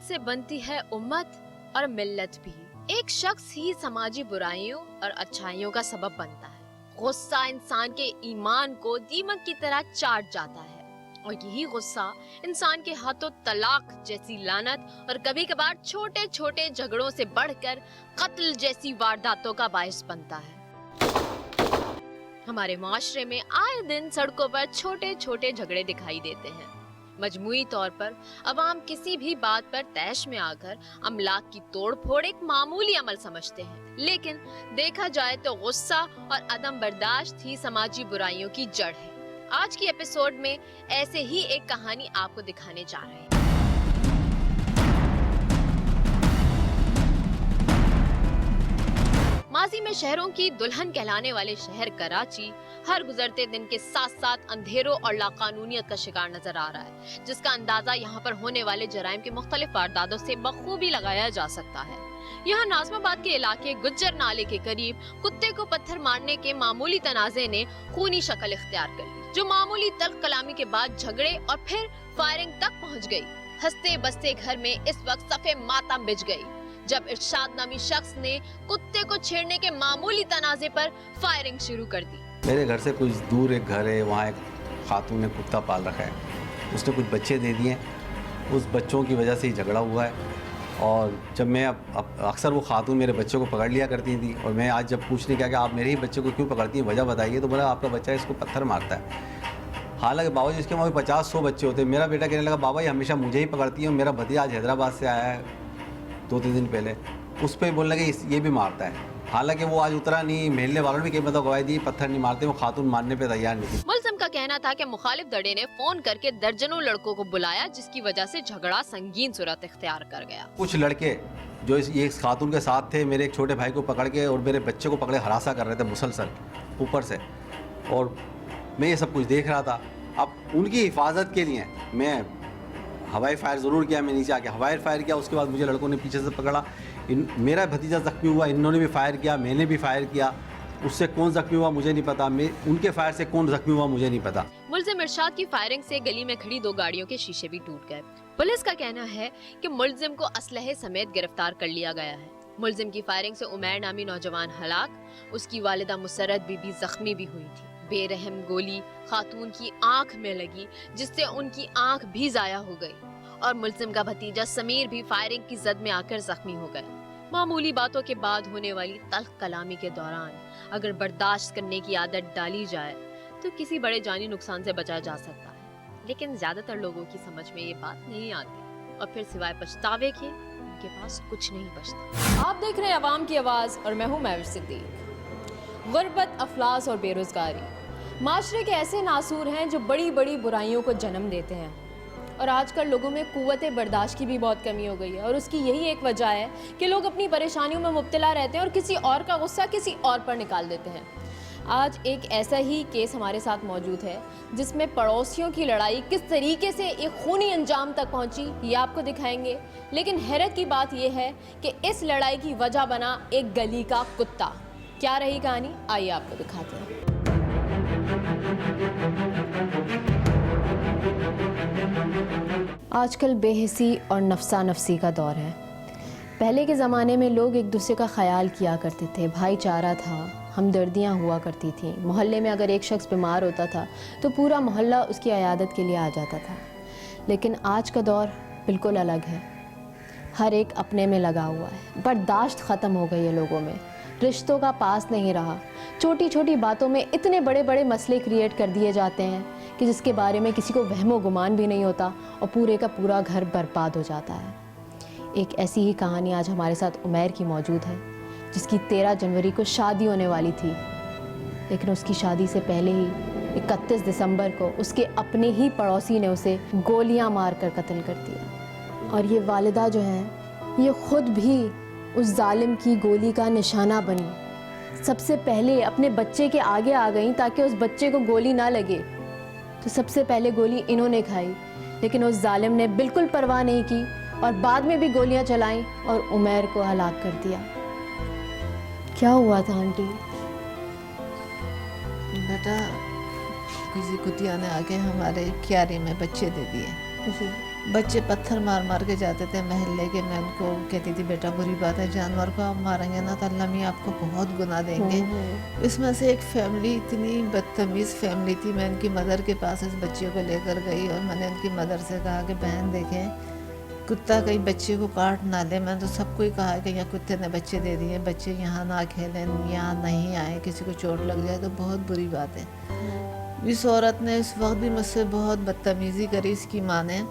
से बनती है उम्मत और मिल्लत भी। एक शख्स ही समाजी बुराइयों और अच्छाइयों का सबब बनता है। गुस्सा इंसान के ईमान को दीमक की तरह चाट जाता है और यही गुस्सा इंसान के हाथों तलाक जैसी लानत और कभी कभार छोटे छोटे झगड़ों से बढ़कर कत्ल जैसी वारदातों का बायस बनता है। हमारे माशरे में आए दिन सड़कों पर छोटे छोटे झगड़े दिखाई देते हैं। मजमूई तौर पर अवाम किसी भी बात पर तैश में आकर अमलाक की तोड़-फोड़ एक मामूली अमल समझते हैं, लेकिन देखा जाए तो गुस्सा और अदम बर्दाश्त ही समाजी बुराइयों की जड़ है। आज की एपिसोड में ऐसे ही एक कहानी आपको दिखाने जा रहे हैं। माजी में शहरों की दुल्हन कहलाने वाले शहर कराची हर गुजरते दिन के साथ साथ अंधेरों और लाकानूनियत का शिकार नजर आ रहा है, जिसका अंदाजा यहाँ पर होने वाले जराइम के मुख्तलिफ वारदातों से बखूबी लगाया जा सकता है। यहाँ नाज़माबाद के इलाके गुज्जर नाले के करीब कुत्ते को पत्थर मारने के मामूली तनाजे ने खूनी शक्ल इख्तियार कर ली, जो मामूली तल्ख कलामी के बाद झगड़े और फिर फायरिंग तक पहुँच गयी। हंसते बसते घर में इस वक्त सफ़े मातम बिछ गयी जब इरशाद नामी शख्स ने कुत्ते को छेड़ने के मामूली तनाजे पर फायरिंग शुरू कर दी। मेरे घर से कुछ दूर एक घर है, वहाँ एक खातून ने कुत्ता पाल रखा है। उसने कुछ बच्चे दे दिए, उस बच्चों की वजह से ही झगड़ा हुआ है। और जब मैं अक्सर वो खातून मेरे बच्चों को पकड़ लिया करती थी, और मैं आज जब पूछने गया कि आप मेरे ही बच्चे को क्यों पकड़ती हैं, वजह बताइए, तो बोला आपका बच्चा इसको पत्थर मारता है। हालांकि बाबा जी इसके वहाँ 50-100 बच्चे होते हैं। मेरा बेटा कहने लगा बाबा ये हमेशा मुझे ही पकड़ती है, और मेरा भतीजा आज हैदराबाद से आया है 2-3 दिन पहले, उस पर बोलने लगे ये भी मारता है। हालांकि वो आज उतरा नहीं, महल्ले वालों ने भी कई मतलब गवाही दी पत्थर नहीं मारते, वो खातून मारने पे तैयार नहीं थी। मुल्जिम का कहना था कि मुखालिफ धड़े ने फोन करके दर्जनों लड़कों को बुलाया, जिसकी वजह से झगड़ा संगीन सूरत इख्तियार कर गया। कुछ लड़के जो ये खातून के साथ थे, मेरे एक छोटे भाई को पकड़ के और मेरे बच्चे को पकड़े हरासा कर रहे थे मुसलसल ऊपर से, और मैं ये सब कुछ देख रहा था। अब उनकी हिफाजत के लिए मैं हवाई फायर ज़रूर किया, मैं नीचे आके हवाई फायर किया। उसके बाद मुझे लड़कों ने पीछे से पकड़ा, मेरा भतीजा ज़ख्मी हुआ, इन्होंने भी फायर किया, मैंने भी फायर किया। उससे कौन ज़ख्मी हुआ मुझे नहीं पता, मैं उनके फायर से कौन ज़ख्मी हुआ मुझे नहीं पता। मुल्जिम इरशाद की फायरिंग से गली में खड़ी 2 गाड़ियों के शीशे भी टूट गए। पुलिस का कहना है कि मुल्जिम को असलहे समेत गिरफ्तार कर लिया गया है। मुल्जिम की फायरिंग से उमैर नामी नौजवान हलाक, उसकी वालिदा मुसर्रत बीबी जख्मी भी हुई थी। बेरहम गोली खातून की आंख में लगी, जिससे उनकी आंख भी जाया हो गई, और मुल्जिम का भतीजा समीर भी फायरिंग की जद में आकर जख्मी हो गया। मामूली बातों के बाद होने वाली तल्ख कलामी के दौरान अगर बर्दाश्त करने की आदत डाली जाए तो किसी बड़े जानी नुकसान से बचा जा सकता है, लेकिन ज्यादातर लोगों की समझ में ये बात नहीं आती, और फिर सिवाय पछतावे के उनके पास कुछ नहीं बचता। आप देख रहे हैं अवाम की आवाज और मैं हूँ महविश सिद्दीक। गुर्बत, अफलास और बेरोजगारी माशरे के ऐसे नासूर हैं जो बड़ी बड़ी बुराइयों को जन्म देते हैं, और आजकल लोगों में कुव्वत बर्दाश्त की भी बहुत कमी हो गई है, और उसकी यही एक वजह है कि लोग अपनी परेशानियों में मुब्तला रहते हैं और किसी और का गुस्सा किसी और पर निकाल देते हैं। आज एक ऐसा ही केस हमारे साथ मौजूद है जिसमें पड़ोसियों की लड़ाई किस तरीके से एक खूनी अंजाम तक पहुंची, ये आपको दिखाएंगे। लेकिन हैरत की बात यह है कि इस लड़ाई की वजह बना एक गली का कुत्ता। क्या रही कहानी, आइए आपको दिखाते हैं। आजकल बेहिसी और नफसा नफसी का दौर है। पहले के ज़माने में लोग एक दूसरे का ख्याल किया करते थे, भाईचारा था, हमदर्दियाँ हुआ करती थीं। मोहल्ले में अगर एक शख्स बीमार होता था तो पूरा मोहल्ला उसकी अयादत के लिए आ जाता था। लेकिन आज का दौर बिल्कुल अलग है, हर एक अपने में लगा हुआ है। बर्दाश्त ख़त्म हो गई है लोगों में, रिश्तों का पास नहीं रहा। छोटी छोटी बातों में इतने बड़े बड़े मसले क्रिएट कर दिए जाते हैं कि जिसके बारे में किसी को वहमो गुमान भी नहीं होता, और पूरे का पूरा घर बर्बाद हो जाता है। एक ऐसी ही कहानी आज हमारे साथ उमैर की मौजूद है, जिसकी 13 जनवरी को शादी होने वाली थी, लेकिन उसकी शादी से पहले ही 31 दिसंबर को उसके अपने ही पड़ोसी ने उसे गोलियां मारकर कत्ल कर दिया। और ये वालिदा जो हैं, ये ख़ुद भी उस जालिम की गोली का निशाना बनी। सबसे पहले अपने बच्चे के आगे आ गई ताकि उस बच्चे को गोली ना लगे, तो सबसे पहले गोली इन्होंने खाई, लेकिन उस जालिम ने बिल्कुल परवाह नहीं की और बाद में भी गोलियां चलाईं और उमैर को हलाक कर दिया। क्या हुआ था आंटी? बेटा, किसी कुतिया ने आके हमारे क्यारी में बच्चे दे दिए। जी। बच्चे पत्थर मार मार के जाते थे महल्ले के। मैं उनको कहती थी बेटा बुरी बात है, जानवर को आप मारेंगे ना तो अल्लाह मियाँ आपको बहुत गुनाह देंगे। इसमें से एक फैमिली इतनी बदतमीज़ फैमिली थी। मैं उनकी मदर के पास इस बच्चे को लेकर गई और मैंने उनकी मदर से कहा कि बहन देखें कुत्ता कहीं बच्चे को काट ना ले। मैंने तो सबको ही कहा कि यहाँ कुत्ते ने बच्चे दे दिए, बच्चे यहाँ ना खेलें, यहाँ नहीं आए, किसी को चोट लग जाए तो बहुत बुरी बात है। इस औरत ने इस वक्त भी मुझसे बहुत बदतमीज़ी करी, इसकी माँ ने।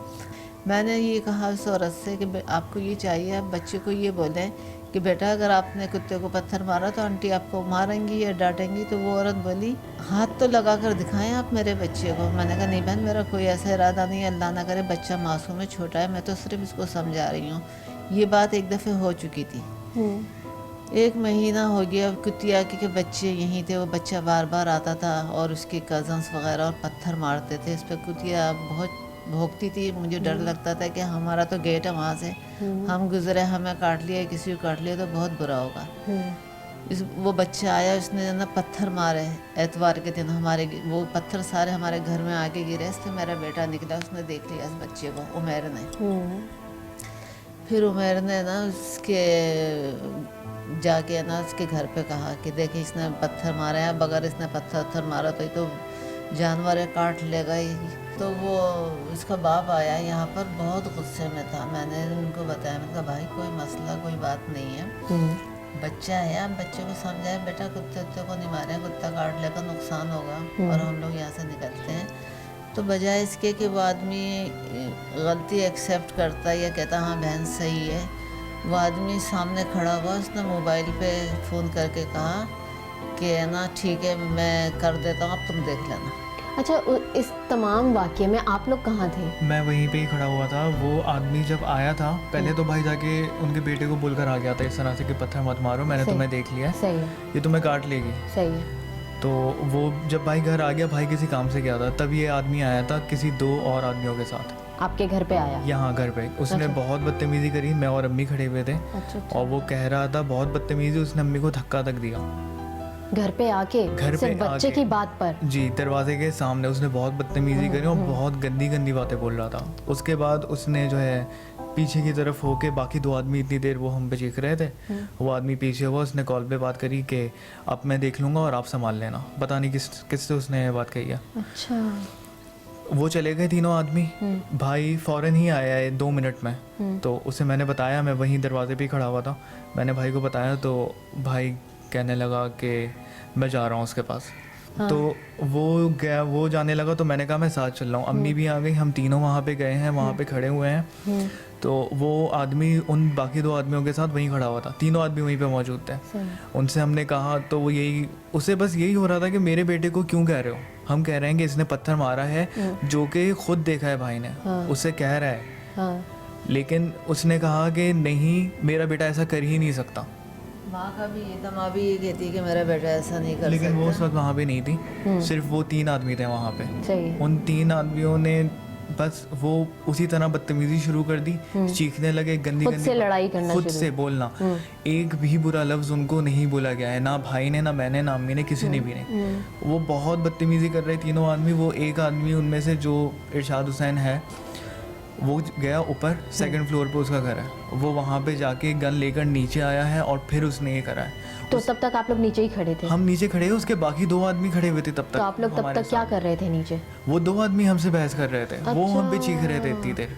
मैंने ये कहा उस औरत से कि आपको ये चाहिए, आप बच्चे को ये बोलें कि बेटा अगर आपने कुत्ते को पत्थर मारा तो आंटी आपको मारेंगी या डांटेंगी। तो वो औरत बोली हाथ तो लगा कर दिखाएं आप मेरे बच्चे को। मैंने कहा नहीं बहन मेरा कोई ऐसा इरादा नहीं है, अल्लाह ना करे, बच्चा मासूम है, छोटा है, मैं तो सिर्फ इसको समझा रही हूँ। ये बात एक दफ़े हो चुकी थी। 1 महीना हो गया। कुतिया के बच्चे यहीं थे, वो बच्चा बार बार आता था और उसके कज़न्स वगैरह और पत्थर मारते थे इस पर। कुतिया बहुत भोंकती थी, मुझे डर लगता था कि हमारा तो गेट है वहाँ से, हम गुजरे, हमें काट लिया, किसी को काट लिया तो बहुत बुरा होगा। वो बच्चा आया, उसने ना पत्थर मारे एतवार के दिन हमारे, वो पत्थर सारे हमारे घर में आके गिरे। इससे मेरा बेटा निकला, उसने देख लिया इस बच्चे को, उमैर ने। फिर उमैर ने ना उसके जाके ना उसके घर पे कहा कि देखिए इसने पत्थर मारा है, अब अगर इसने पत्थर मारा तो ये तो जानवर है, काट लेगा ही। तो वो इसका बाप आया यहाँ पर, बहुत गुस्से में था। मैंने उनको बताया, मैंने कहा भाई कोई मसला कोई बात नहीं है, बच्चा है, आप बच्चे को समझाए बेटा कुत्ते को नहीं मारे, कुत्ता काट लेगा नुकसान होगा और हम लोग यहाँ से निकलते हैं। तो बजाय इसके कि वो आदमी गलती एक्सेप्ट करता या कहता हाँ बहन सही है, वो आदमी सामने खड़ा हुआ, उसने मोबाइल पे फ़ोन करके कहा कि ना ठीक है मैं कर देता हूँ, अब तुम देख लेना। अच्छा, इस तमाम वाक़ये में आप लोग कहाँ थे? मैं वहीं पे ही खड़ा हुआ था। वो आदमी जब आया था पहले तो भाई जाके उनके बेटे को बोलकर आ गया था इस तरह से कि पत्थर मत मारो, मैंने तुम्हें देख लिया, सही है, ये तुम्हें काट लेगी। सही है। तो वो जब भाई घर आ गया, भाई किसी काम से गया था, तब ये आदमी आया था किसी 2 और आदमियों के साथ आपके घर पे आया? यहाँ घर पे। उसने बहुत बदतमीजी करी, मैं और अम्मी खड़े हुए थे। और वो कह रहा था बहुत बदतमीजी, उसने अम्मी को धक्का तक दिया घर पे आके, घर पे बच्चे की बात पर। जी, दरवाजे के सामने उसने बहुत बदतमीजी करी और बहुत गंदी गंदी बातें बोल रहा था। उसके बाद उसने जो है पीछे की तरफ होके, बाकी 2 आदमी इतनी देर वो हम पे चीख रहे थे, वो आदमी पीछे हुआ, उसने कॉल पे बात करी कि अब मैं देख लूँगा और आप संभाल लेना। पता नहीं किससे उसने बात कही है। अच्छा। वो चले गए तीनों आदमी। भाई फ़ौरन ही आया है 2 मिनट में। तो उसे मैंने बताया, मैं वहीं दरवाजे पे खड़ा हुआ था, मैंने भाई को बताया तो भाई कहने लगा कि मैं जा रहा हूँ उसके पास। तो वो गया, वो जाने लगा तो मैंने कहा मैं साथ चल रहा हूँ। अम्मी भी आ गई, हम तीनों वहाँ पे गए हैं, वहाँ पे खड़े हुए हैं। तो वो आदमी उन बाकी 2 आदमियों के साथ वहीं खड़ा हुआ था, तीनों आदमी वहीं पे मौजूद थे। उनसे हमने कहा तो वो यही, उसे बस यही हो रहा था कि मेरे बेटे को क्यों कह रहे हो, हम कह रहे हैं कि इसने पत्थर मारा है, जो कि खुद देखा है भाई ने, उससे कह रहा है। लेकिन उसने कहा कि नहीं मेरा बेटा ऐसा कर ही नहीं सकता। माँ का भी ये था, माँ भी ये कहती कि मेरा बेटा ऐसा नहीं कर लेकिन सकता। वो उस वक्त वहाँ पे नहीं थी, सिर्फ वो 3 आदमी थे वहाँ पे। सही। उन 3 आदमियों ने बस वो उसी तरह बदतमीजी शुरू कर दी, चीखने लगे, गंदी खुद से लड़ाई करना, खुद से बोलना। एक भी बुरा लफ्ज उनको नहीं बोला गया है, ना भाई ने, ना मैंने, ना अम्मी ने, किसी ने भी नहीं। वो बहुत बदतमीजी कर रहे तीनों आदमी। वो एक आदमी उनमें से जो इरशाद हुसैन है, वो गया ऊपर 2nd फ्लोर पे उसका घर है, वो वहाँ पे जाके गन लेकर नीचे आया है और फिर उसने ये करा है। तो तब तक आप लोग नीचे ही खड़े थे? हम नीचे खड़े हैं, उसके बाकी 2 आदमी खड़े हुए थे तब तक। तो आप लोग तब तक क्या कर रहे थे नीचे? वो 2 आदमी हमसे बहस कर रहे थे। वो हम पे चीख रहे थे इतनी देर।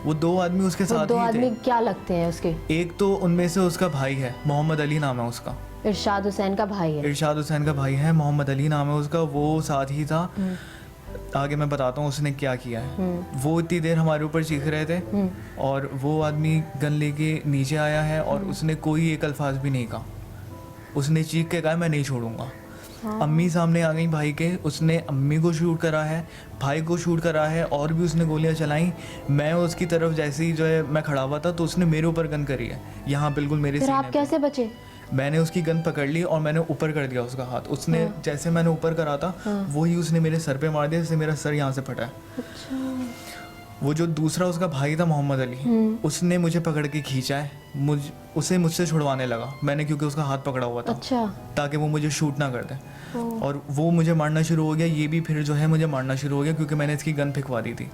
वो 2 आदमी उसके साथ ही थे। 2 आदमी क्या लगते हैं उसके? एक तो उनमें से उसका भाई है, मोहम्मद अली नाम है उसका। इरशाद हुसैन का भाई है? इरशाद हुसैन का भाई है, मोहम्मद अली नाम है उसका, वो साथ ही था। आगे मैं बताता हूँ उसने क्या किया है। वो इतनी देर हमारे ऊपर चीख रहे थे और वो आदमी गन लेके नीचे आया है और उसने कोई एक अल्फाज भी नहीं कहा। उसने चीख के कहा मैं नहीं छोड़ूंगा। अम्मी सामने आ गई भाई के, उसने अम्मी को शूट करा है, भाई को शूट करा है और भी उसने गोलियां चलाई। मैं उसकी तरफ जैसे ही जो है मैं खड़ा हुआ था तो उसने मेरे ऊपर गन करी है, यहाँ बिल्कुल मेरे सीने पे। आप कैसे बचे? मैंने उसकी गन पकड़ ली और मैंने ऊपर कर दिया उसका हाथ। उसने जैसे मैंने ऊपर करा था वही उसने मेरे सर पे मार दिया, जिससे मेरा सर यहाँ से फटा है। अच्छा। वो जो दूसरा उसका भाई था मोहम्मद अली, उसने मुझे पकड़ के खींचा है, उसे मुझसे छुड़वाने लगा मैंने, क्योंकि उसका हाथ पकड़ा हुआ था। अच्छा। ताकि वो मुझे शूट ना कर दे। और वो मुझे मारना शुरू हो गया, ये भी फिर जो है मुझे मारना शुरू हो गया, क्योंकि मैंने इसकी गन फेंकवा दी थी।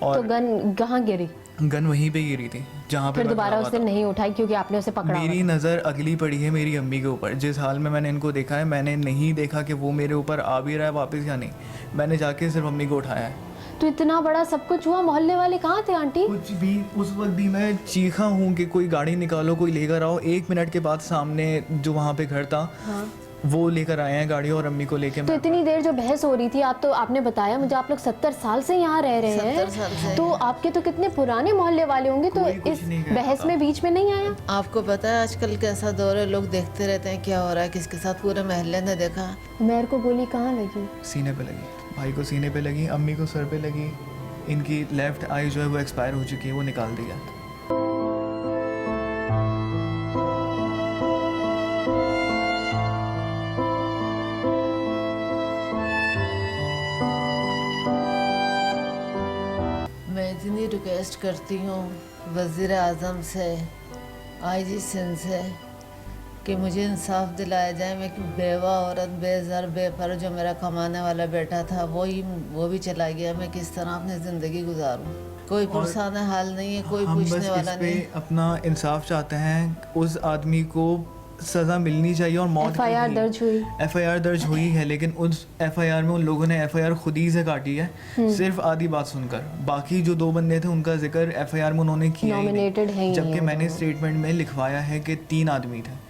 तो और गन कहाँ गिरी? गन वहीं पे गिरी थी जहाँ पे फिर मैं दोबारा खड़ा हुआ उसने था। नहीं उठाई क्योंकि आपने उसे पकड़ा हुआ मेरी था। नज़र अगली पड़ी है मेरी अम्मी के ऊपर। जिस हाल में मैंने इनको देखा है, मैंने नहीं देखा कि वो मेरे ऊपर आ भी रहा है वापस या नहीं। मैंने जाके सिर्फ अम्मी को उठाया है। तो इतना बड़ा सब कुछ हुआ, मोहल्ले वाले कहाँ थे आंटी? कुछ भी उस वक्त भी मैं चीखा हूँ कि कोई गाड़ी निकालो, कोई लेकर आओ। 1 मिनट के बाद सामने जो वहाँ पे घर था, हाँ। वो लेकर आए हैं गाड़ी और अम्मी को लेके। तो इतनी देर जो बहस हो रही थी, आपने बताया मुझे आप लोग 70 साल से यहाँ रह रहे 70 साल हैं, से। तो आपके तो कितने पुराने मोहल्ले वाले होंगे, तो कोई कुछ इस नहीं कहता बहस था। में बीच में नहीं आया? आपको पता है आजकल कैसा दौर है, लोग देखते रहते हैं क्या हो रहा है किसके साथ, पूरे महल्ले ने देखा। उमैर को गोली कहाँ लगी? सीने पे लगी, भाई को सीने पे लगी, अम्मी को सर पे लगी। इनकी लेफ्ट आई जो है वो एक्सपायर हो चुकी है, वो निकाल दी है। मैं इतनी रिक्वेस्ट करती हूँ वज़ीर आज़म से, आईजी सिंध से, कि मुझे इंसाफ दिलाया जाए। मैं एक बेवा औरत, बेज़र बेपर, जो मेरा कमाने वाला बेटा था वो भी चला गया। मैं किस तरह अपनी ज़िंदगी गुजारूँ? कोई पुरसाना हाल नहीं है, कोई हम बस पूछने इस वाला पे नहीं। अपना इंसाफ चाहते हैं। उस आदमी को सज़ा मिलनी चाहिए और मौत FIR दर्ज हुई? FIR दर्ज हुई है, लेकिन उस FIR में उन लोगों ने FIR खुद ही से काटी है, सिर्फ आधी बात सुनकर। बाकी जो 2 बंदे थे उनका जिक्र FIR में उन्होंने किया ही Nominated है नहीं, ही जबकि नहीं मैंने वो। स्टेटमेंट में लिखवाया है कि 3 आदमी थे।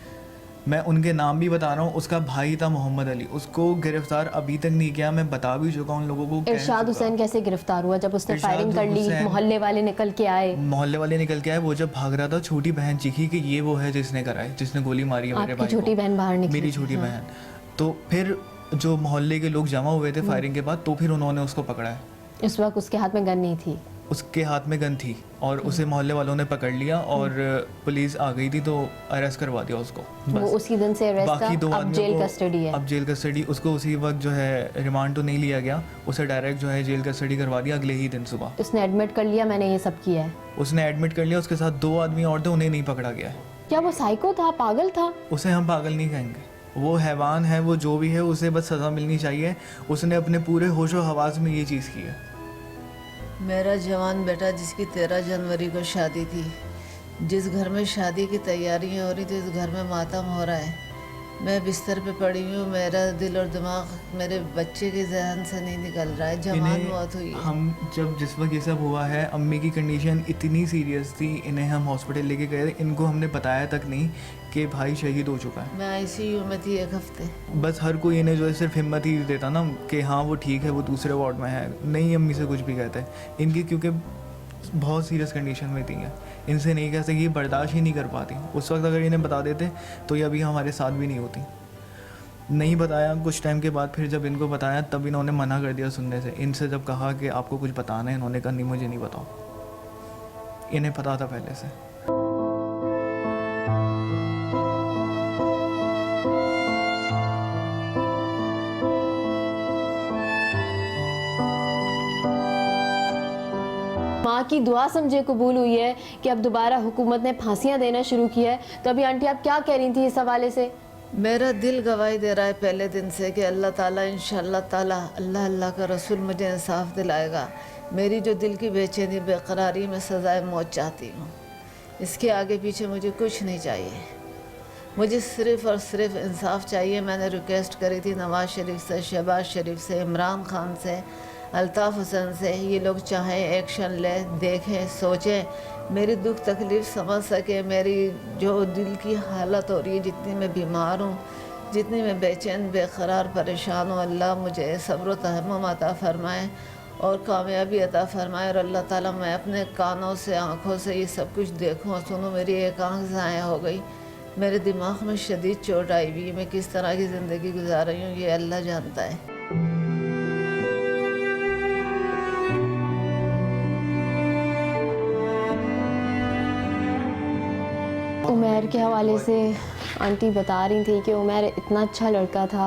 मैं उनके नाम भी बता रहा हूँ। उसका भाई था मोहम्मद अली, उसको गिरफ्तार अभी तक नहीं किया। मैं बता भी चुका उन लोगों को। कह इरशाद चुका। हुसैन कैसे गिरफ्तार हुआ? जब उसने इरशाद फायरिंग कर ली, हुसैन- मोहल्ले वाले निकल के आए। मोहल्ले वाले निकल के आए। वो जब भाग रहा था, छोटी बहन चीखी कि ये वो है जिसने करा है, जिसने गोली मारी है मेरे आपकी भाई को। छोटी बहन बाहर निकली मेरी थी, छोटी हाँ। बहन। तो फिर जो मोहल्ले के लोग जमा हुए थे फायरिंग के बाद, तो फिर उन्होंने उसको पकड़ा है। इस वक्त उसके हाथ में गन नहीं थी? उसके हाथ में गन थी और उसे मोहल्ले वालों ने पकड़ लिया और पुलिस आ गई थी तो अरेस्ट करवा दिया उसको। वो बस। उसी दिन से अरेस्ट बाकी 2 था, अब आदमियों जेल को- कस्टडी है। अब जेल कस्टडी। उसको उसी वक्त जो है रिमांड तो नहीं लिया गया, उसे डायरेक्ट जो है जेल कस्टडी करवा दिया अगले ही दिन सुबह। उसने एडमिट कर लिया मैंने ये सब किया है। उसने एडमिट कर लिया। उसके साथ 2 आदमी और थे, उन्हें नहीं पकड़ा गया है। क्या वो साइको था, पागल था? उसे हम पागल नहीं कहेंगे, वो हैवान है। वो जो भी है उसे बस सज़ा मिलनी चाहिए। उसने अपने पूरे होशो हवास में ये चीज़ की है। मेरा जवान बेटा जिसकी 13 जनवरी को शादी थी, जिस घर में शादी की तैयारियां हो रही थी, उस घर में मातम हो रहा है। मैं बिस्तर पे पड़ी हूँ, मेरा दिल और दिमाग मेरे बच्चे के जहन से नहीं निकल रहा है। जवान इन्हें मौत हुई है। हम जब जिस वक्त ये सब हुआ है, अम्मी की कंडीशन इतनी सीरियस थी, इन्हें हम हॉस्पिटल लेके गए। इनको हमने बताया तक नहीं कि भाई शहीद हो चुका है। मैं ICU में थी 1 हफ्ते। बस हर कोई इन्हें जो है सिर्फ हिम्मत ही देता ना कि हाँ वो ठीक है, वो दूसरे वार्ड में है। नहीं अम्मी से कुछ भी कहते हैं इनकी, क्योंकि बहुत सीरियस कंडीशन में थी है। इनसे नहीं कह सकी, बर्दाश्त ही नहीं कर पाती। उस वक्त अगर इन्हें बता देते तो ये अभी हमारे साथ भी नहीं होती। नहीं बताया। कुछ टाइम के बाद फिर जब इनको बताया तब इन्होंने मना कर दिया सुनने से। इनसे जब कहा कि आपको कुछ बताना है, इन्होंने कहा नहीं मुझे नहीं बताओ। इन्हें पता था पहले से। माँ की दुआ समझे कबूल हुई है कि अब दोबारा हुकूमत ने फांसियाँ देना शुरू किया है। तो अभी आंटी आप क्या कह रही थी इस हवाले से? मेरा दिल गवाही दे रहा है पहले दिन से कि अल्लाह ताला इंशाअल्लाह ताला, अल्लाह का रसूल मुझे इंसाफ दिलाएगा। मेरी जो दिल की बेचैनी बेकरारी, में सज़ाए मौत चाहती हूँ। इसके आगे पीछे मुझे कुछ नहीं चाहिए, मुझे सिर्फ़ और सिर्फ इंसाफ चाहिए। मैंने रिक्वेस्ट करी थी नवाज़ शरीफ से, शहबाज शरीफ से, इमरान खान से, अल्ताफ़ हुसैन से। ये लोग चाहें एक्शन ले, देखें, सोचें, मेरी दुख तकलीफ़ समझ सके। मेरी जो दिल की हालत हो रही है, जितनी मैं बीमार हूँ, जितनी मैं बेचैन बेकरार परेशान हूँ, अल्लाह मुझे सब्र व तहम्मुम अता फ़रमाए और कामयाबी अता फ़रमाए। और अल्लाह ताला मैं अपने कानों से, आँखों से ये सब कुछ देखूँ और सुनूँ। मेरी एक आँख ज़ाया हो गई, मेरे दिमाग में शदीद चोट आई हुई है। मैं किस तरह की ज़िंदगी गुजार रही हूँ ये अल्लाह जानता है। उमैर के हवाले से आंटी बता रही थी कि उमैर इतना अच्छा लड़का था,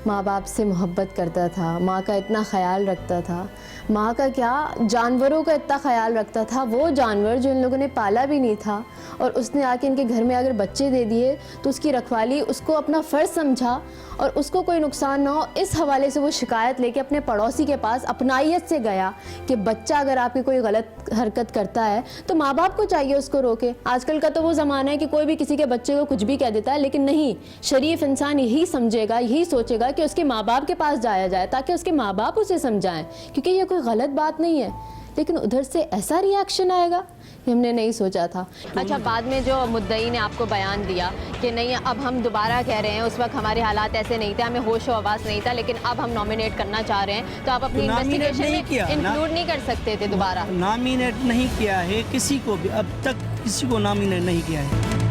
माँ बाप से मोहब्बत करता था, माँ का इतना ख्याल रखता था, माँ का क्या जानवरों का इतना ख्याल रखता था, वो जानवर जो इन लोगों ने पाला भी नहीं था और उसने आके इनके घर में अगर बच्चे दे दिए तो उसकी रखवाली उसको अपना फ़र्ज़ समझा और उसको कोई नुकसान ना हो, इस हवाले से वो शिकायत लेके अपने पड़ोसी के पास अपनाइयत से गया कि बच्चा अगर आपकी कोई गलत हरकत करता है तो माँ बाप को चाहिए उसको रोके। आजकल का तो वो ज़माना है कि कोई भी किसी के बच्चे को कुछ भी कह देता है, लेकिन नहीं, शरीफ इंसान यही समझेगा, यही सोचेगा कि उसके माँ बाप के पास जाया जाए ताकि उसके माँ बाप उसे समझाएं, क्योंकि ये कोई गलत बात नहीं है। लेकिन उधर से ऐसा रिएक्शन आएगा ये हमने नहीं सोचा था। अच्छा, बाद में जो मुद्दई ने आपको बयान दिया कि नहीं अब हम दोबारा कह रहे हैं, उस वक्त हमारे हालात ऐसे नहीं थे, हमें होश व आवास नहीं था, लेकिन अब हम नॉमिनेट करना चाह रहे हैं, तो आप अपनी इन्वेस्टिगेशन में इंक्लूड नहीं कर सकते थे दोबारा? नॉमिनेट नहीं किया है किसी को भी, अब तक किसी को नॉमिनेट नहीं किया है।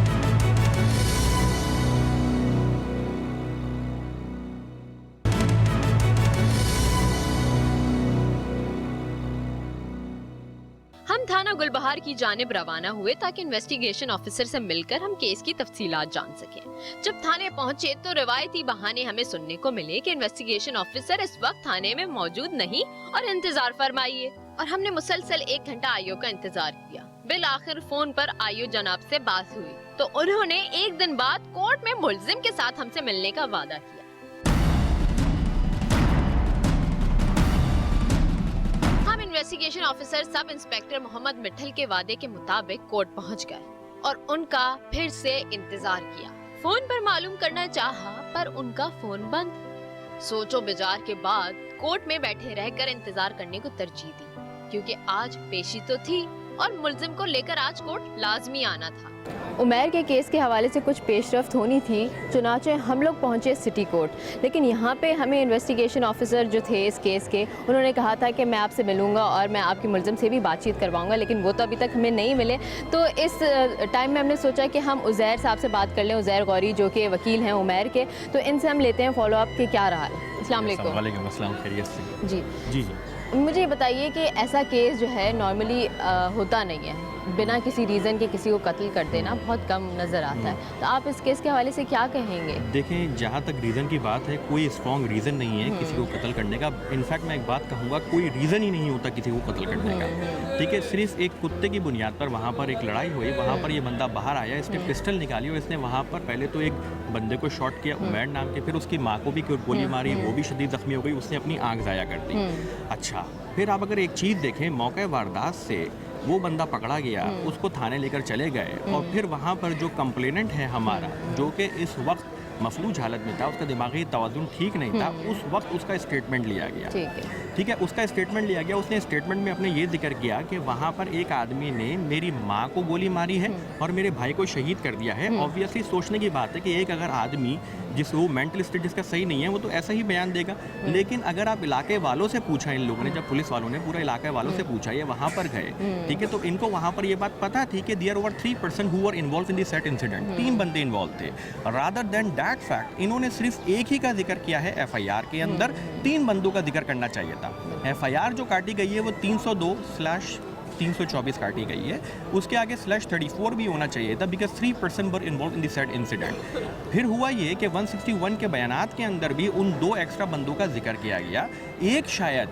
हम थाना गुलबहार की जानिब रवाना हुए ताकि इन्वेस्टिगेशन ऑफिसर से मिलकर हम केस की तफसीलात जान सकें। जब थाने पहुंचे तो रिवायती बहाने हमें सुनने को मिले कि इन्वेस्टिगेशन ऑफिसर इस वक्त थाने में मौजूद नहीं और इंतजार फरमाइए, और हमने मुसलसल 1 घंटा आईओ का इंतजार किया। बिल आखिर फोन पर आईओ जनाब से बात हुई तो उन्होंने 1 दिन बाद कोर्ट में मुल्जिम के साथ हमसे मिलने का वादा किया। हम investigation officer sub inspector Mohammad Mithal के वादे के मुताबिक कोर्ट पहुंच गए और उनका फिर से इंतजार किया। फोन पर मालूम करना चाहा पर उनका फोन बंद। सोचो विचार के बाद कोर्ट में बैठे रहकर इंतजार करने को तरजीह दी, क्योंकि आज पेशी तो थी और मुल्जिम को लेकर आज कोर्ट लाजमी आना था। उमैर के केस के हवाले से कुछ पेशरफ्त होनी थी, चुनाचे हम लोग पहुंचे सिटी कोर्ट, लेकिन यहाँ पे हमें इन्वेस्टिगेशन ऑफिसर जो थे इस केस के, उन्होंने कहा था कि मैं आपसे मिलूंगा और मैं आपकी मुल्जिम से भी बातचीत करवाऊंगा, लेकिन वो तो अभी तक हमें नहीं मिले। तो इस टाइम में हमने सोचा कि हम उज़ैर साहब से बात कर लें, उज़ैर गौरी जो कि वकील हैं उमैर के, तो इनसे हम लेते हैं फॉलो अप कि क्या रहा है। अस्सलाम वालेकुम। खैरियत से? जी जी जी। मुझे ये बताइए कि ऐसा केस जो है नॉर्मली होता नहीं है, बिना किसी रीज़न के किसी को कत्ल कर देना बहुत कम नज़र आता है, तो आप इस केस के हवाले से क्या कहेंगे? देखें, जहाँ तक रीज़न की बात है, कोई स्ट्रॉन्ग रीज़न नहीं है किसी को कत्ल करने का। इनफैक्ट मैं एक बात कहूँगा, कोई रीज़न ही नहीं होता किसी को कत्ल करने का। ठीक है, सिर्फ एक कुत्ते की बुनियाद पर वहाँ पर एक लड़ाई हुई, वहाँ पर ये बंदा बाहर आया, इसने पिस्टल निकाली और इसने वहाँ पर पहले तो एक बंदे को शॉट किया उमैर नाम के, फिर उसकी माँ को भी गोली मारी, वो भी शदीद ज़ख्मी हो गई, उसने अपनी आँख ज़ाया कर दी। अच्छा, फिर आप अगर एक चीज़ देखें, मौके वारदात से वो बंदा पकड़ा गया, उसको थाने लेकर चले गए और फिर वहाँ पर जो कंप्लेनेंट है हमारा, जो कि इस वक्त मफलूज हालत में था, उसका दिमागी तवाज़ुन ठीक नहीं था, उस वक्त उसका स्टेटमेंट लिया गया। ठीक है, उसका स्टेटमेंट लिया गया। उसने स्टेटमेंट में अपने ये जिक्र किया कि वहाँ पर एक आदमी ने मेरी माँ को गोली मारी है और मेरे भाई को शहीद कर दिया है। ऑब्वियसली सोचने की बात है कि एक अगर आदमी जिस वो मेंटल स्टेट जिसका सही नहीं है वो तो ऐसा ही बयान देगा, लेकिन अगर आप इलाके वालों से पूछा, इन लोगों ने, जब पुलिस वालों ने पूरा इलाके वालों से पूछा, ये वहाँ पर गए, ठीक है, तो इनको वहाँ पर ये बात पता थी कि there over 3 person who were involve in the set incident, 3 बंदे इन्वॉल्व थे। रादर देन दैट फैक्ट इन्होंने सिर्फ एक ही का जिक्र किया है एफआईआर के अंदर, 3 बंदों का जिक्र करना चाहिए था। एफआईआर जो काटी गई है वो 302/324 काटी गई है, उसके आगे /34 भी होना चाहिए था, because 3 person were involve in the set incident. फिर हुआ ये कि 161 के बयानात के अंदर भी उन 2 एक्स्ट्रा बंदों का जिक्र किया गया। एक शायद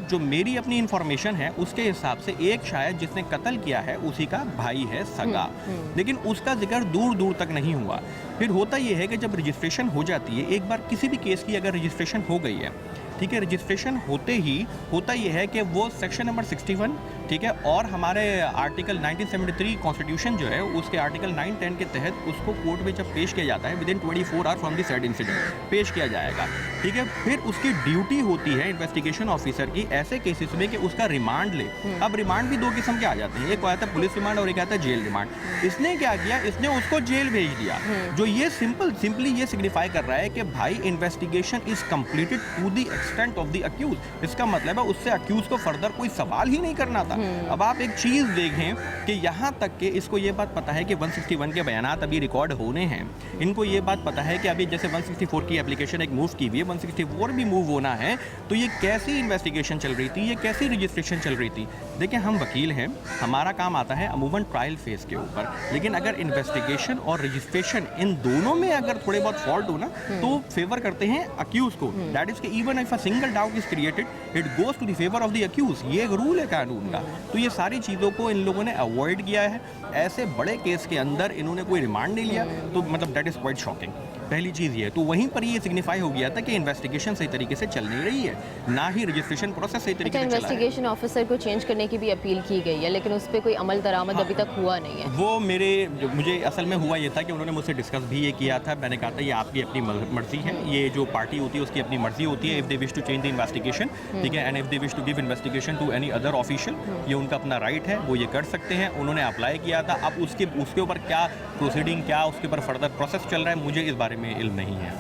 जो मेरी अपनी इंफॉर्मेशन है उसके हिसाब से एक शायद जिसने कत्ल किया है उसी का भाई है सगा, लेकिन उसका जिक्र दूर दूर तक नहीं हुआ। फिर होता यह है कि जब रजिस्ट्रेशन हो जाती है, एक बार किसी भी केस की अगर रजिस्ट्रेशन हो गई है, ठीक है, रजिस्ट्रेशन होते ही होता यह है कि वो सेक्शन नंबर 61, ठीक है, और हमारे आर्टिकल 1973 कॉन्स्टिट्यूशन जो है उसके आर्टिकल 9-10 के तहत उसको कोर्ट में जब पेश किया जाता है, within 24 our from the said incident पेश किया जाएगा। ठीक है, फिर उसकी ड्यूटी होती है इन्वेस्टिगेशन ऑफिसर की ऐसे केसेस में कि उसका रिमांड ले। अब रिमांड भी 2 किस्म के आ जाते हैं, एक आता है पुलिस रिमांड और एक आता है जेल रिमांड। इसने क्या किया, इसने उसको जेल भेज दिया, जो ये सिंपली ये सिग्निफाई कर रहा है कि भाई investigation is completed to the extent of the accuse. इसका मतलब है उससे अक्यूज को फर्दर कोई सवाल ही नहीं करना था। अब अब आप एक चीज़ देखें कि यहाँ तक कि इसको ये बात पता है कि 161 के बयानात अभी रिकॉर्ड होने हैं, इनको ये बात पता है कि अभी जैसे 164 की एप्लीकेशन एक मूव की हुई है, 164 भी मूव होना है, तो ये कैसी इन्वेस्टिगेशन चल रही थी, ये कैसी रजिस्ट्रेशन चल रही थी। देखिए हम वकील हैं, हमारा काम आता है अमूमन ट्रायल फेज़ के ऊपर, लेकिन अगर इन्वेस्टिगेशन और रजिस्ट्रेशन इन दोनों में अगर थोड़े बहुत फॉल्ट हो ना तो फेवर करते हैं अक्यूज को। दैट इज कि even if a single doubt is created it goes to the favour of the accuse. ये एक रूल है कानून का। तो ये सारी चीज़ों को इन लोगों ने अवॉइड किया है। ऐसे बड़े केस के अंदर इन्होंने कोई रिमांड नहीं लिया, तो मतलब दैट इज़ क्वाइट शॉकिंग। पहली चीज़ ये, तो वहीं पर ये सिग्निफाई हो गया था कि इन्वेस्टिगेशन सही तरीके से चल नहीं रही है, ना ही रजिस्ट्रेशन प्रोसेस सही तरीके से चला है। इन्वेस्टिगेशन ऑफिसर को चेंज करने की भी अपील की गई है, लेकिन उस पर कोई अमल दरामद अभी तक हुआ नहीं है। वो मुझे असल में हुआ ये था कि उन्होंने मुझसे डिस्कस भी ये किया था। मैंने कहा था ये आपकी अपनी मर्जी है, ये जो पार्टी होती है उसकी अपनी मर्जी होती है। If they wish to change the investigation, ठीक है, and if they wish to give investigation to any other official, ये उनका अपना राइट है, वो ये कर सकते हैं। उन्होंने अप्लाई किया था। अब उसके ऊपर क्या प्रोसीडिंग, क्या उसके ऊपर फर्दर प्रोसेस चल रहा है, मुझे इस बारे में इल्म नहीं है।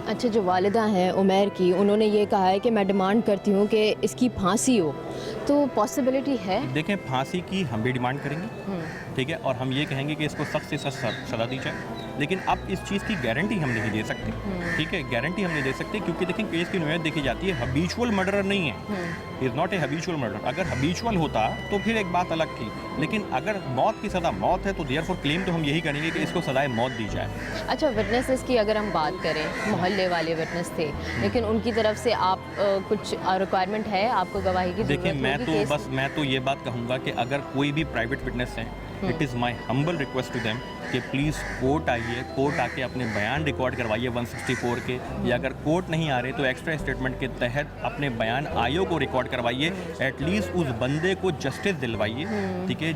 अच्छा, जो वालिदा हैं उमैर की, उन्होंने ये कहा है कि मैं डिमांड करती हूँ कि इसकी फांसी हो, तो पॉसिबिलिटी है? देखें, फांसी की हम भी डिमांड करेंगे, ठीक है, और हम ये कहेंगे कि इसको सख्त से सख्त सज़ा दी जाए। लेकिन अब इस चीज़ की गारंटी हम नहीं दे सकते, ठीक है, गारंटी हम नहीं दे सकते, क्योंकि देखें केस की नोयत देखी जाती है, हबीचुअल मर्डर नहीं है, इज़ नॉट ए हबीचुअल मर्डर। अगर हबीचुअल होता तो फिर एक बात अलग थी, लेकिन अगर मौत की सज़ा मौत है तो देयरफॉर क्लेम तो हम यही करेंगे कि इसको सज़ाए मौत दी जाए। अच्छा, विटनेसेस की अगर हम बात करें, मोहल्ले वाले विटनेस थे, लेकिन उनकी तरफ से आप कुछ रिक्वायरमेंट है, आपको गवाही की देखिए, ज़रूरत होगी? मैं तो ये बात कहूँगा कि अगर कोई भी प्राइवेट विटनेस हैं, it is my humble request to them कि प्लीज़ कोर्ट आइए, कोर्ट आके अपने बयान रिकॉर्ड करवाइए 164 के, या अगर कोर्ट नहीं आ रहे तो एक्स्ट्रा स्टेटमेंट के तहत अपने बयान आयोग को रिकॉर्ड करवाइए। एटलीस्ट उस बंदे को जस्टिस दिलवाइए, ठीक है,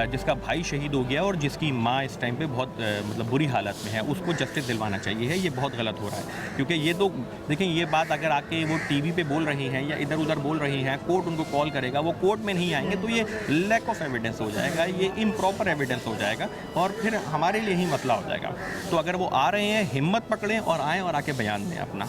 जिसका भाई शहीद हो गया और जिसकी माँ इस टाइम पे बहुत मतलब बुरी हालत में है, उसको जस्टिस दिलवाना चाहिए है। ये बहुत गलत हो रहा है, क्योंकि ये तो देखें, ये बात अगर आके वो टीवी पे बोल रही हैं या इधर उधर बोल रही हैं, कोर्ट उनको कॉल करेगा, वो कोर्ट में नहीं आएंगे तो ये लैक ऑफ एविडेंस हो जाएगा, ये इम्प्रॉपर एविडेंस हो जाएगा और फिर हमारे लिए ही मसला हो जाएगा। तो अगर वो आ रहे हैं, हिम्मत पकड़ें और आएँ और आके बयान दें अपना।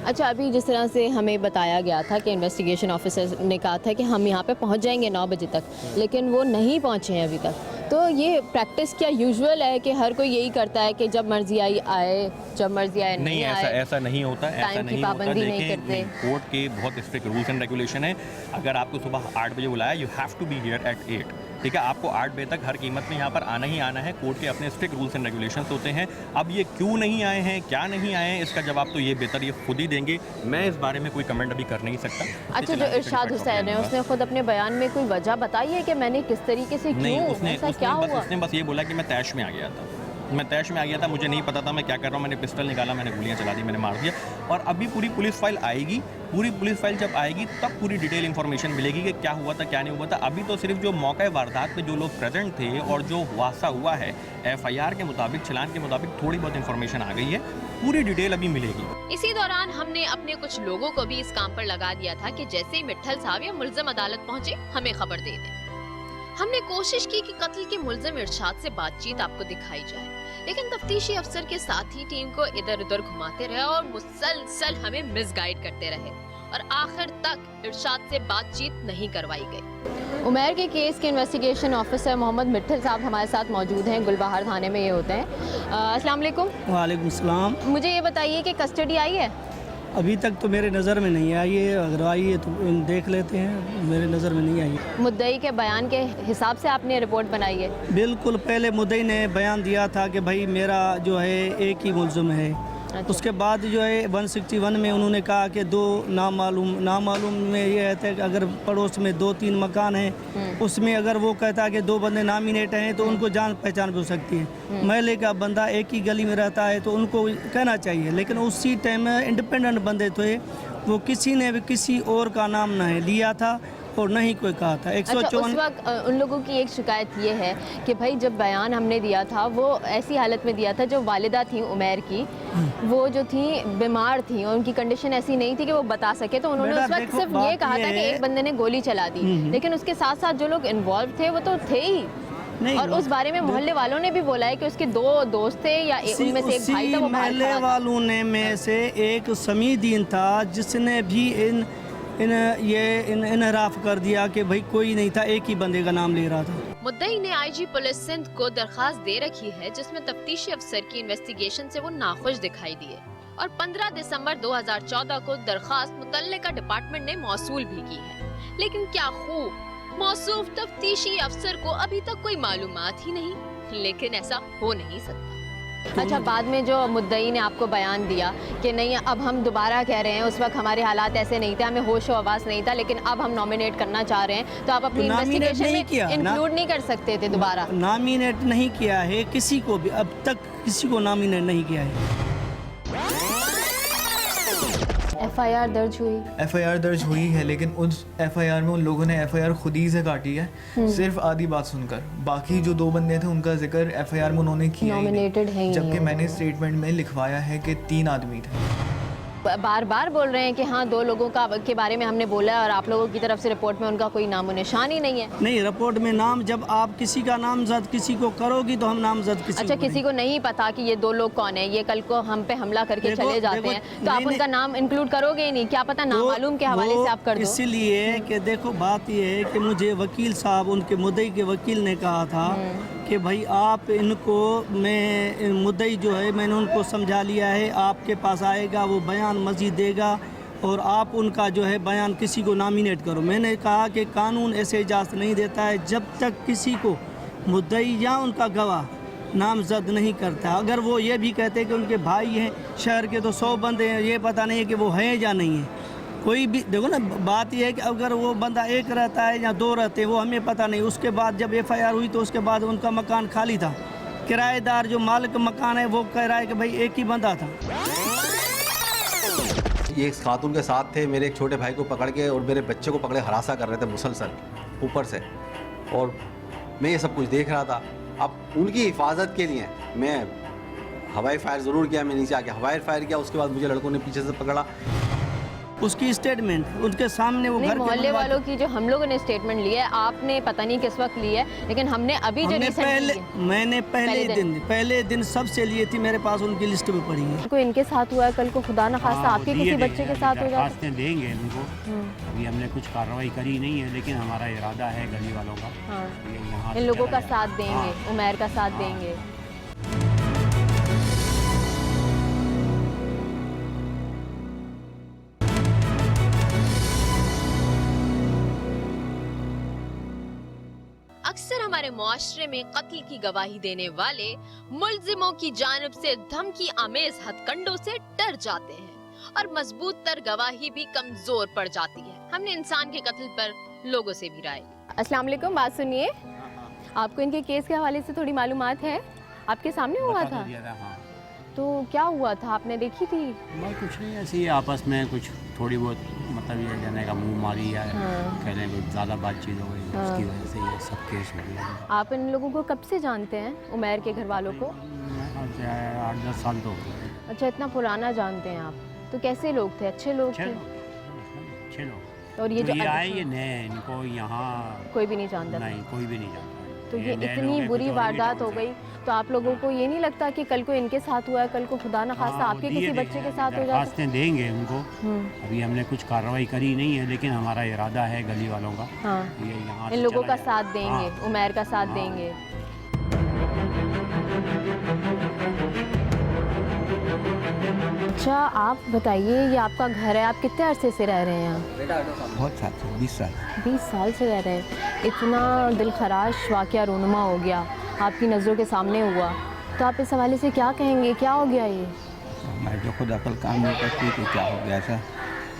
अच्छा, अभी जिस तरह से हमें बताया गया था कि इन्वेस्टिगेशन ऑफिसर ने कहा था कि हम यहाँ पे पहुँच जाएंगे 9 बजे तक, लेकिन वो नहीं पहुँचे हैं अभी तक, तो ये प्रैक्टिस क्या यूजुअल है कि हर कोई यही करता है कि जब मर्जी आई आए, जब मर्जी आए नहीं आए? ऐसा नहीं होता, ऐसा नहीं होता। देखिए, कोर्ट के बहुत स्ट्रिक्ट रूल्स एंड रेगुलेशन है। अगर आपको सुबह 8 बजे बुलाया, you have to be here at 8, ठीक है, आपको 8 बजे तक हर कीमत में यहाँ पर आना ही आना है। कोर्ट के अपने स्ट्रिक्ट रूल्स एंड रेगुलेशंस होते हैं। अब ये क्यों नहीं आए हैं, क्या नहीं आए हैं, इसका जवाब तो ये बेहतर ये खुद ही देंगे। मैं इस बारे में कोई कमेंट अभी कर नहीं सकता। अच्छा, जो इरशाद हुसैन है, उसने खुद अपने बयान में कोई वजह बताई है कि मैंने किस तरीके से क्यों, ऐसा क्या हुआ? उसने बस ये बोला कि मैं तैश में आ गया था, मुझे नहीं पता था मैं क्या कर रहा हूँ, मैंने पिस्टल निकाला, मैंने गोलियाँ चला दी, मैंने मार दिया। और अभी पूरी पुलिस फाइल आएगी, पूरी पुलिस फाइल जब आएगी तब पूरी डिटेल इन्फॉर्मेशन मिलेगी कि क्या हुआ था, क्या नहीं हुआ था। अभी तो सिर्फ जो मौका वारदात पे जो लोग प्रेजेंट थे और जो हादसा हुआ है, FIR के मुताबिक, चलान के मुताबिक थोड़ी बहुत इन्फॉर्मेशन आ गई है, पूरी डिटेल अभी मिलेगी। इसी दौरान हमने अपने कुछ लोगों को भी इस काम पर लगा दिया था कि जैसे ही मिट्ठल साहब या मुल्ज़िम अदालत पहुंचे, हमें खबर दे दें। हमने कोशिश की कि कत्ल के मुल्ज़िम इरशाद से बातचीत आपको दिखाई जाए, लेकिन तफ्तीशी अफसर के साथ ही टीम को इधर उधर घुमाते रहे और मुसलसल हमें मिसगाइड करते रहे और आखिर तक इरशाद से बातचीत नहीं करवाई गई। उमैर के केस के इन्वेस्टिगेशन ऑफिसर मोहम्मद मिट्ठल साहब हमारे साथ मौजूद हैं, गुलबहार थाने में ये होते हैं। अस्सलाम वालेकुम। वालेकुम सलाम। मुझे ये बताइए कि कस्टडी आई है? अभी तक तो मेरे नज़र में नहीं आई है, अगर आई है तो देख लेते हैं, मेरे नज़र में नहीं आई है। मुद्दई के बयान के हिसाब से आपने रिपोर्ट बनाई है? बिल्कुल, पहले मुद्दई ने बयान दिया था कि भाई मेरा जो है एक ही मुल्ज़िम है। अच्छा। उसके बाद जो है 161 में उन्होंने कहा कि 2 नामालूम में ये है कि अगर पड़ोस में 2-3 मकान हैं, उसमें अगर वो कहता है कि 2 बंदे नामिनेट हैं तो उनको जान पहचान भी हो सकती है। महल्ले का बंदा एक ही गली में रहता है तो उनको कहना चाहिए, लेकिन उसी टाइम में इंडिपेंडेंट बंदे थे, वो किसी ने भी किसी और का नाम नहीं लिया था और नहीं कोई कहा था। 154 अच्छा, उस वक्त उन लोगों की एक शिकायत ये है कि भाई जब बयान हमने दिया था वो ऐसी हालत में दिया था, जो वालिदा थी उमैर की, वो जो थी बीमार थी और उनकी कंडीशन ऐसी नहीं थी कि वो बता सके, तो उन्होंने उस वक्त सिर्फ ये कहा था कि एक बंदे ने गोली चला दी, लेकिन उसके साथ साथ जो लोग इन्वॉल्व थे वो तो थे ही नहीं। और उस बारे में मोहल्ले वालों ने भी बोला है कि उसके 2 दोस्त थे या उनमें से एक भाई था, वो मोहल्ले वालों ने में से एक समीदीन था जिसने भी इन इनहराफ कर दिया कि भाई कोई नहीं था, एक ही बंदे का नाम ले रहा था। मुद्दई ने आईजी पुलिस सिंध को दरखास्त दे रखी है जिसमें तफ्तीशी अफसर की इन्वेस्टिगेशन से वो नाखुश दिखाई दिए और 15 दिसंबर 2014 को दरखास्त मुतल्लिका डिपार्टमेंट ने मौसूल भी की है। लेकिन क्या खूब मौसूफ तफ्तीशी अफसर को अभी तक कोई मालूमात ही नहीं, लेकिन ऐसा हो नहीं सकता। अच्छा, बाद में जो मुद्दई ने आपको बयान दिया कि नहीं अब हम दोबारा कह रहे हैं, उस वक्त हमारे हालात ऐसे नहीं थे, हमें होश व आवास नहीं था, लेकिन अब हम नॉमिनेट करना चाह रहे हैं, तो आप अपनी इन्वेस्टिगेशन में इंक्लूड नहीं कर सकते थे दोबारा? नॉमिनेट नहीं किया है किसी को भी, अब तक किसी को नॉमिनेट नहीं किया है। FIR दर्ज हुई? FIR दर्ज हुई है, लेकिन उस FIR में उन लोगों ने FIR खुद ही से काटी है, सिर्फ आधी बात सुनकर। बाकी जो 2 बंदे थे उनका जिक्र FIR में उन्होंने किया ही नहीं, नॉमिनेटेड है ही जबकि नहीं। मैंने स्टेटमेंट में लिखवाया है कि 3 आदमी थे। बार बार बोल रहे हैं कि हाँ 2 लोगों का के बारे में हमने बोला है और आप लोगों की तरफ से रिपोर्ट में उनका कोई नामो निशान ही नहीं है। नहीं, रिपोर्ट में नाम, जब आप किसी का नामजद किसी को करोगी तो हम नामजद किसी अच्छा, को किसी को नहीं पता कि ये 2 लोग कौन है, ये कल को हम पे हमला करके चले जाते हैं, तो आप उनका नाम इंक्लूड करोगे ही नहीं? क्या पता नामालूम के हवाले से आप कर दो। इसलिए कि देखो बात ये है कि मुझे वकील साहब, उनके मुद्दई के वकील ने कहा था कि भाई आप इनको, मैं मुद्दई जो है मैंने उनको समझा लिया है, आपके पास आएगा वो बयान मजीद देगा और आप उनका जो है बयान किसी को नॉमिनेट करो। मैंने कहा कि कानून ऐसे इजाज़त नहीं देता है जब तक किसी को मुद्दई या उनका गवाह नामजद नहीं करता। अगर वो ये भी कहते हैं कि उनके भाई हैं शहर के, तो 100 बंदे हैं, ये पता नहीं है कि वो हैं या नहीं है। कोई भी देखो ना, बात यह है कि अगर वो बंदा एक रहता है या 2 रहते हैं वो हमें पता नहीं। उसके बाद जब FIR हुई तो उसके बाद उनका मकान खाली था, किराएदार जो मालिक मकान है वो कह रहा है कि भाई एक ही बंदा था। ये इस खातून के साथ थे, मेरे एक छोटे भाई को पकड़ के और मेरे बच्चे को पकड़े हरासा कर रहे थे मुसलसल ऊपर से, और मैं ये सब कुछ देख रहा था। अब उनकी हिफाजत के लिए मैं हवाई फायर ज़रूर किया, मैं नीचे आके हवाई फायर किया, उसके बाद मुझे लड़कों ने पीछे से पकड़ा। उसकी स्टेटमेंट उनके सामने वो घर मोहल्ले वालों की जो हम लोगों ने स्टेटमेंट ली है, आपने पता नहीं किस वक्त ली है, लेकिन हमने अभी जो मैंने पहले दिन सबसे लिए थी, मेरे पास उनकी लिस्ट में पड़ी है। कोई इनके साथ हुआ है, कल को खुदा न खास्ता आपके किसी बच्चे के साथ हो जाए, देंगे इनको। अभी हमने कुछ कार्रवाई करी नहीं है, लेकिन हमारा इरादा है गली वालों का, इन लोगों का साथ देंगे, उमैर का साथ देंगे। अक्सर हमारे मुआशरे में कत्ल की गवाही देने वाले मुल्जिमों की जानिब से धमकी आमेज हथकंडों से डर जाते हैं और मजबूत तर गवाही भी कमजोर पड़ जाती है। हमने इंसान के कत्ल पर लोगों से भी राय ली। अस्सलाम वालेकुम, बात सुनिए, आपको इनके केस के हवाले से थोड़ी मालूमात है? आपके सामने हुआ था? तो क्या हुआ था, आपने देखी थी? मैं कुछ नहीं, ऐसे ही आपस में कुछ थोड़ी बहुत मतलब ये कहने का मुंह मारी या कहने को ज़्यादा बातचीत हो गई, उसकी वजह से ये सब केस हो गया। आप इन लोगों को कब से जानते हैं, उमैर के घर वालों को? 8-10 साल तो। अच्छा, इतना पुराना जानते हैं आप, तो कैसे लोग थे? अच्छे लोग थे? अच्छे लोग। और ये तो जो ये आए, ये नए, इनको यहाँ कोई भी नहीं जानता? नहीं, कोई भी नहीं जानता। तो ये इतनी बुरी वारदात हो गई, तो आप लोगों को ये नहीं लगता कि कल को इनके साथ हुआ है, कल को खुदा न खास्ता आपके किसी बच्चे के साथ हो जाए? तो देंगे उनको। अभी हमने कुछ कार्रवाई करी नहीं है, लेकिन हमारा इरादा है गली वालों का, ये यहाँ इन लोगों का साथ देंगे, उमैर का साथ देंगे। अच्छा, आप बताइए, ये आपका घर है, आप कितने अरसे से रह रहे हैं यहाँ? बहुत साल से, 20 साल। 20 साल से रह रहे हैं। इतना दिलखराश वाक़या रोनुमा हो गया, आपकी नज़रों के सामने हुआ, तो आप इस हवाले से क्या कहेंगे? क्या हो गया ये? मैं जो खुद अकल काम नहीं करती कि क्या हो गया, ऐसा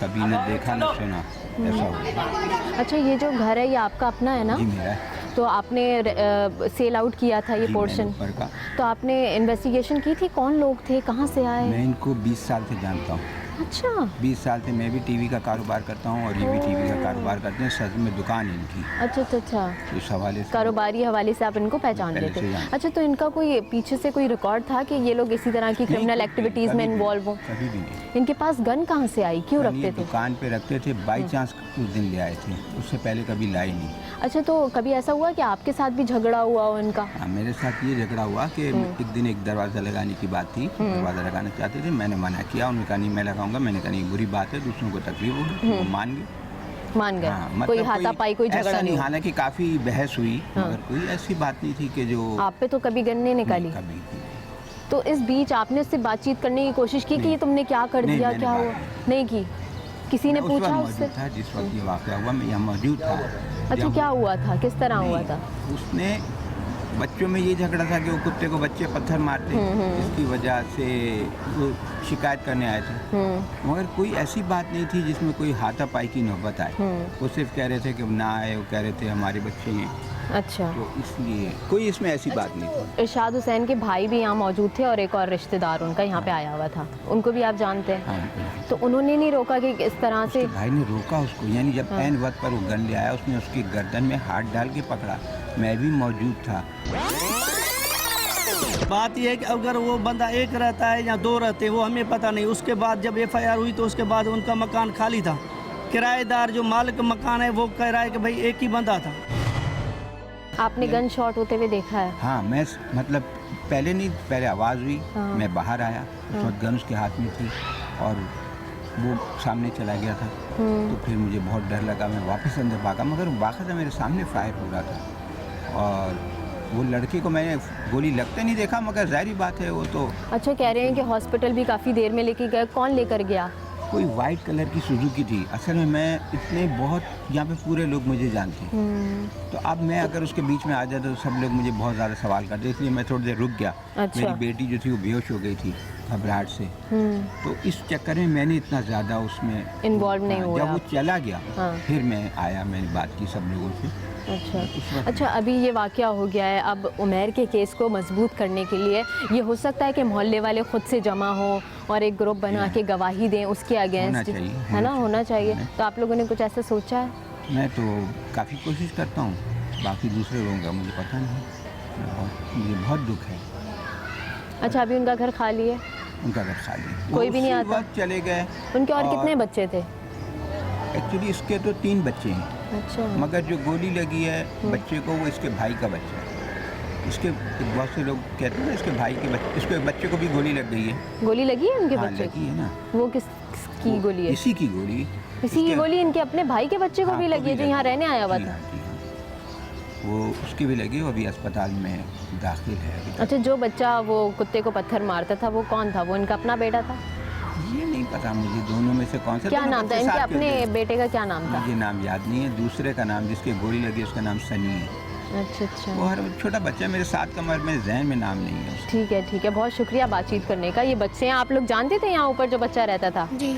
कभी न देखा न सुना, ऐसा हो गया। अच्छा, ये जो घर है ये आपका अपना है ना? जी मेरा है। तो आपने सेल आउट किया था ये पोर्शन, तो आपने इन्वेस्टिगेशन की थी? कौन लोग थे, कहाँ से आए? मैं इनको 20 साल से जानता हूँ। अच्छा, 20 साल से मैं भी टीवी का कारोबार करता हूँ और ये भी टीवी का कारोबार करते हैं, सच में दुकान है इनकी। अच्छा अच्छा अच्छा, इस हवाले से, कारोबारी हवाले से आप इनको पहचान लेते हैं। अच्छा, तो इनका कोई पीछे से कोई रिकॉर्ड था कि ये लोग इसी तरह की क्रिमिनल एक्टिविटीज़ में इन्वॉल्व हो? कभी भी नहीं। इनके पास गन कहाँ से आई, क्यों रखते थे? दुकान पे रखते थे, बाई चांस उस दिन ले आए थे, उससे पहले कभी लाई नहीं। अच्छा, तो कभी ऐसा हुआ कि आपके साथ भी झगड़ा हुआ हो इनका? हाँ, मेरे साथ ये झगड़ा हुआ कि एक दिन एक दरवाज़ा लगाने की बात थी, दरवाज़ा लगाना चाहते थे, मैंने मना किया, उन्होंने कहा नहीं मैं लगाऊंगा। मैंने कहा नहीं, बुरी बात है, दूसरों को तकलीफ होगी, वो मान गए। मान गए हाँ, मतलब कोई हाथापाई कोई झगड़ा ऐसा नहीं, नहीं हुआ। हालांकि काफ़ी बहस हुई हाँ। मगर कोई ऐसी बात नहीं थी कि जो आप पे तो कभी गन नहीं निकाली? नहीं, कभी नहीं। तो इस बीच आपने उससे बातचीत करने की कोशिश की कि नहीं। ये तुमने क्या कर नहीं, दिया, मैंने क्या बात हुआ? नहीं की? किसी ने मैं उस पूछा वक्त उससे? मौजूद था जिस वक्त ये वाक़या हुआ, मैं यहाँ मौजूद था। अच्छा, जब- क्या हुआ था, किस तरह हुआ नहीं, था? उसने बच्चों में ये झगड़ा था कि वो कुत्ते को बच्चे पत्थर मारते, इसकी वजह से वो शिकायत करने आए थे। मगर कोई ऐसी बात नहीं थी जिसमें कोई हाथापाई की नौबत आए। वो सिर्फ कह रहे थे कि ना आए, वो कह रहे थे हमारे बच्चे हैं, अच्छा, तो इसलिए कोई इसमें ऐसी बात नहीं थी। इरशाद हुसैन के भाई भी यहाँ मौजूद थे और एक और रिश्तेदार उनका यहाँ पे आया हुआ था, उनको भी आप जानते हैं? हाँ, तो उन्होंने नहीं रोका कि इस तरह से? उसके भाई ने रोका उसको, यानी जब ऐन वक्त पर वो गन ले आया, उसने उसकी गर्दन में हाथ डाल के पकड़ा। मैं भी मौजूद था। बात यह है कि अगर वो बंदा एक रहता है या दो रहते हैं वो हमें पता नहीं। उसके बाद जब FIR हुई तो उसके बाद उनका मकान खाली था। किराएदार जो मालिक मकान है वो कह रहा है कि भाई एक ही बंदा था। आपने गन शॉट होते हुए देखा है? हाँ, मैं मतलब पहले नहीं, पहले आवाज़ हुई, हाँ। मैं बाहर आया, उस वक्त गन उसके हाथ में थी और वो सामने चला गया था। तो फिर मुझे बहुत डर लगा, मैं वापस अंदर भागा, मगर बाकायदा मेरे सामने फायर हो रहा था और वो लड़के को मैंने गोली लगते नहीं देखा, मगर जाहिर बात है वो तो अच्छा, कह रहे हैं कि हॉस्पिटल भी काफ़ी देर में लेके गए, कौन लेकर गया? कोई वाइट कलर की सुजुकी थी। असल में मैं इतने बहुत यहाँ पे पूरे लोग मुझे जानते हैं, तो अब मैं अगर उसके बीच में आ जाता तो सब लोग मुझे बहुत ज़्यादा सवाल करते, इसलिए मैं थोड़ी देर रुक गया। अच्छा। मेरी बेटी जो थी वो बेहोश हो गई थी घबराहट से, तो इस चक्कर में मैंने इतना ज़्यादा उसमें इन्वॉल्व नहीं हाँ, हुआ जब वो आप? चला गया हाँ। फिर मैं आया, मैंने बात की सब लोगों से। अच्छा अच्छा, अभी ये वाक़या हो गया है, अब उमैर के केस को मजबूत करने के लिए ये हो सकता है कि मोहल्ले वाले खुद से जमा हो और एक ग्रुप बना के गवाही दें उसके अगेंस्ट, चाहिए, है ना, होना चाहिए। होना तो आप लोगों ने कुछ ऐसा सोचा है? मैं तो काफ़ी कोशिश करता हूँ, बाकी दूसरे लोगों का मुझे पता नहीं। मुझे बहुत दुख है। अच्छा, अभी उनका घर खाली है? उनका घर खाली, कोई भी नहीं उसी आता? वक्त चले गए। उनके और कितने बच्चे थे? एक्चुअली इसके तो 3 बच्चे हैं, अच्छा, मगर जो गोली लगी है बच्चे को वो इसके भाई का बच्चा है। इसके बहुत से लोग कहते हैं ना इसके भाई के बच्चे, इसके बच्चे को भी गोली लग गई है। गोली लगी है उनके हाँ, बच्चे लगी है ना। वो किसकी वो गोली है? इसी की गोली। इसी की इसके- गोली इनके अपने भाई के बच्चे को हाँ, भी लगी है जो यहाँ रहने आया हुआ जी था? हाँ, जी हाँ। वो उसकी भी लगी, वो अभी अस्पताल में दाखिल है अभी तक। अच्छा, जो बच्चा वो कुत्ते को पत्थर मारता था वो कौन था? वो इनका अपना बेटा था? ये नहीं पता मुझे दोनों में से कौन सा। क्या दोनों नाम था बच्चे इनके? साथ के अपने थे। बेटे का क्या नाम था? मुझे नाम याद नहीं है। दूसरे का नाम जिसके गोली लगी उसका नाम सनी है। अच्छा अच्छा, वो हर छोटा बच्चा मेरे साथ का, मगर मेरे जहन में नाम नहीं है उसका। ठीक है ठीक है, बहुत शुक्रिया बातचीत करने का। ये बच्चे हैं, आप लोग जानते थे यहाँ ऊपर जो बच्चा रहता था? जी,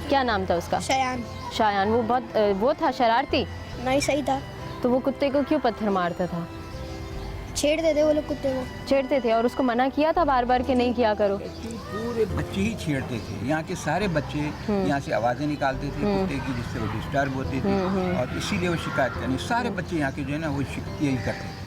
क्या नाम था उसका? शयान। शायान। वो बहुत वो था शरारती? नहीं, सही था। तो वो कुत्ते को क्यों पत्थर मारता था? छेड़ते थे वो लोग कुत्ते को। छेड़ते थे और उसको मना किया था बार बार कि नहीं किया करो? पूरे बच्चे ही छेड़ते थे, यहाँ के सारे बच्चे यहाँ से आवाज़ें निकालते थे कुत्ते की, जिससे वो डिस्टर्ब होती थी और इसीलिए वो शिकायत करनी। सारे बच्चे यहाँ के जो है ना वो यही करते थे।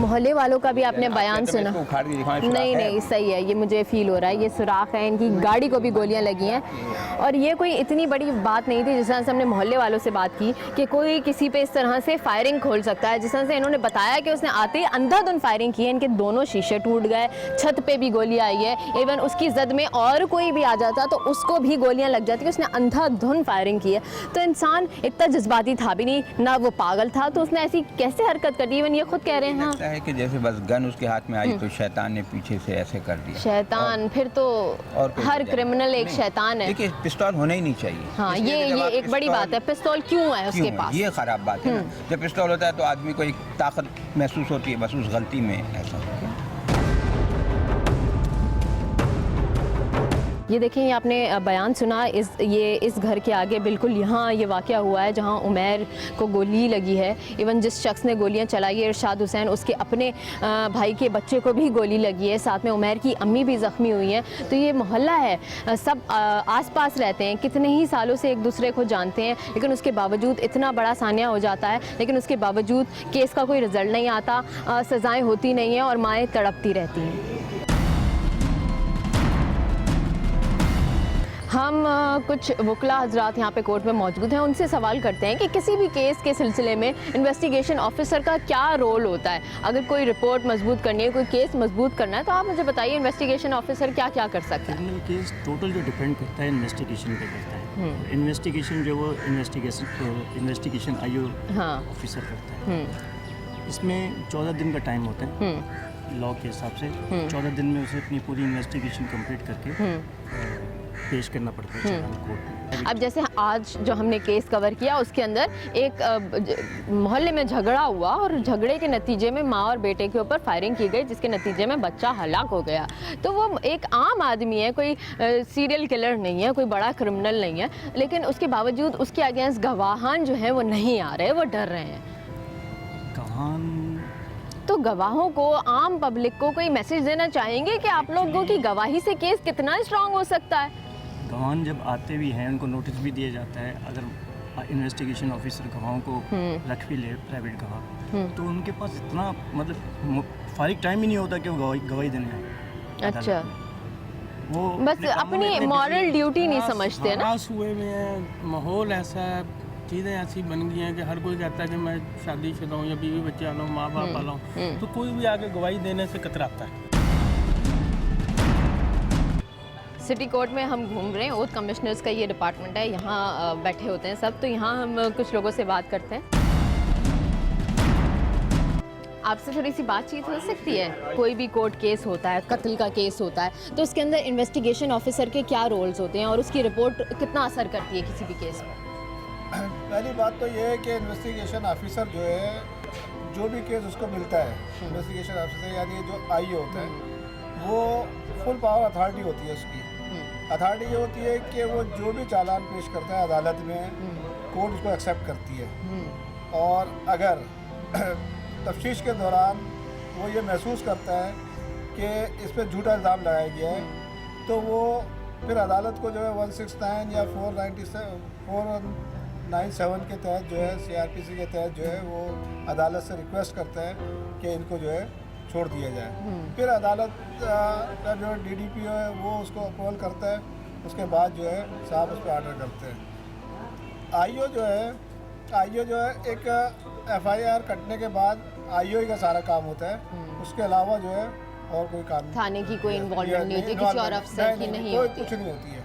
मोहल्ले वालों का भी आपने बयान सुना? उखाड़ के दिखाना नहीं नहीं, सही है, ये मुझे फील हो रहा है। ये सुराख है, इनकी गाड़ी को भी गोलियां लगी हैं और ये कोई इतनी बड़ी बात नहीं थी। जिस तरह से हमने मोहल्ले वालों से बात की कि कोई किसी पे इस तरह से फायरिंग खोल सकता है, जिस तरह से इन्होंने बताया कि उसने आते ही अंधाधुंध फायरिंग की है, इनके दोनों शीशे टूट गए, छत पे भी गोलियां आई है, इवन उसकी जद में और कोई भी आ जाता तो उसको भी गोलियां लग जाती। उसने अंधाधुंध फायरिंग की है, तो इंसान इतना जज्बाती था भी नहीं, ना वो पागल था, तो उसने ऐसी कैसे हरकत कर दी? इवन ये खुद कह रहे हैं। हाँ, लगता है कि जैसे बस गन उसके हाथ में आई तो शैतान ने पीछे से ऐसे कर दिया। शैतान? फिर तो और कोई हर वजह क्रिमिनल एक नहीं। शैतान है। देखिए, पिस्तौल होना ही नहीं चाहिए। हाँ, इसलिए ये जब आप एक बड़ी बात है। पिस्तौल क्यों है उसके क्यों है? पास? ये खराब बात है ना। जब पिस्तौल होता है तो आदमी को एक ताकत महसूस होती है, बस उस गलती में ऐसा हो गया। ये देखिए, ये आपने बयान सुना, इस घर के आगे बिल्कुल यहाँ ये वाक़या हुआ है जहाँ उमैर को गोली लगी है। इवन जिस शख्स ने गोलियाँ चलाई है इरशाद हुसैन, उसके अपने भाई के बच्चे को भी गोली लगी है, साथ में उमैर की अम्मी भी ज़ख्मी हुई हैं। तो ये मोहल्ला है, सब आसपास रहते हैं, कितने ही सालों से एक दूसरे को जानते हैं, लेकिन उसके बावजूद इतना बड़ा सानिया हो जाता है, लेकिन उसके बावजूद केस का कोई रिज़ल्ट नहीं आता, सज़ाएँ होती नहीं हैं और माएँ तड़पती रहती हैं। हम कुछ वकला हजरात यहाँ पे कोर्ट में मौजूद हैं, उनसे सवाल करते हैं कि किसी भी केस के सिलसिले में इन्वेस्टिगेशन ऑफिसर का क्या रोल होता है। अगर कोई रिपोर्ट मजबूत करनी है, कोई केस मजबूत करना है, तो आप मुझे बताइए इन्वेस्टिगेशन ऑफिसर क्या क्या कर सकता है? क्रिमिनल केस टोटल जो डिपेंड करता है इन्वेस्टिगेशन पे करता है। इन्वेस्टिगेशन जो वो इन्वेस्टिगेशन आईओ हाँ। ऑफिसर करता है। इसमें 14 दिन का टाइम होता है लॉ के हिसाब से। 14 दिन में उसे अपनी पूरी इन्वेस्टिगेशन कंप्लीट करके पेश करना पड़ता है चालान कोर्ट में। अब जैसे आज जो हमने केस कवर किया उसके अंदर एक मोहल्ले में झगड़ा हुआ और झगड़े के नतीजे में माँ और बेटे के ऊपर फायरिंग की गई, जिसके नतीजे में बच्चा हलाक हो गया। तो वो एक आम आदमी है, कोई सीरियल किलर नहीं है, कोई बड़ा क्रिमिनल नहीं है, लेकिन उसके बावजूद उसके अगेंस्ट गवाहान जो हैं वो नहीं आ रहे, वो डर रहे हैं। गवाहान तो गवाहों को, आम पब्लिक को कोई मैसेज देना चाहेंगे कि आप लोगों की गवाही से केस कितना स्ट्रांग हो सकता है? गवाह जब आते भी हैं उनको नोटिस भी दिया जाता है। अगर इन्वेस्टिगेशन ऑफिसर गवाहों को रख भी ले, प्राइवेट गवाह, तो उनके पास इतना मतलब फारिग टाइम ही नहीं होता कि वो गवाही देने आए। अच्छा, वो बस अपनी मॉरल ड्यूटी नहीं समझते ना। हुए में है, माहौल ऐसा है, चीज़ें ऐसी बन गई हैं कि हर कोई कहता है कि मैं शादीशुदा हूँ या बीवी बच्चे वाला हूँ, माँ बाप वाला हूँ, तो कोई भी आगे गवाही देने से कतराता है। सिटी कोर्ट में हम घूम रहे हैं, ओथ कमिश्नर्स का ये डिपार्टमेंट है, यहाँ बैठे होते हैं सब। तो यहाँ हम कुछ लोगों से बात करते हैं। आपसे थोड़ी सी बातचीत हो सकती है? कोई भी कोर्ट केस होता है, कत्ल का केस होता है, तो उसके अंदर इन्वेस्टिगेशन ऑफिसर के क्या रोल्स होते हैं और उसकी रिपोर्ट कितना असर करती है किसी भी केस में? पहली बात तो ये है कि इन्वेस्टिगेशन ऑफिसर जो है, जो भी केस उसको मिलता है, इन्वेस्टिगेशन ऑफिसर यानी जो आई होता है, वो फुल पावर अथॉरिटी होती है उसकी। अथॉरिटी ये होती है कि वो जो भी चालान पेश करता है अदालत में, कोर्ट उसको एक्सेप्ट करती है। और अगर तफ्तीश के दौरान वो ये महसूस करता है कि इस पर झूठा इल्ज़ाम लगाया गया है, तो वो फिर अदालत को जो है 169 या 497 के तहत जो है, CRPC के तहत जो है, वो अदालत से रिक्वेस्ट करता है कि इनको जो है छोड़ दिया जाए। फिर अदालत का जो DDP है वो उसको अप्रूवल करता है, उसके बाद जो है साहब उस पर आर्डर करते हैं। आईओ जो है एक FIR कटने के बाद IO का सारा काम होता है, उसके अलावा जो है और कोई काम, थाने की कोई इन्वॉल्वमेंट नहीं होती, किसी और अफसर की नहीं होती, कुछ नहीं होती है।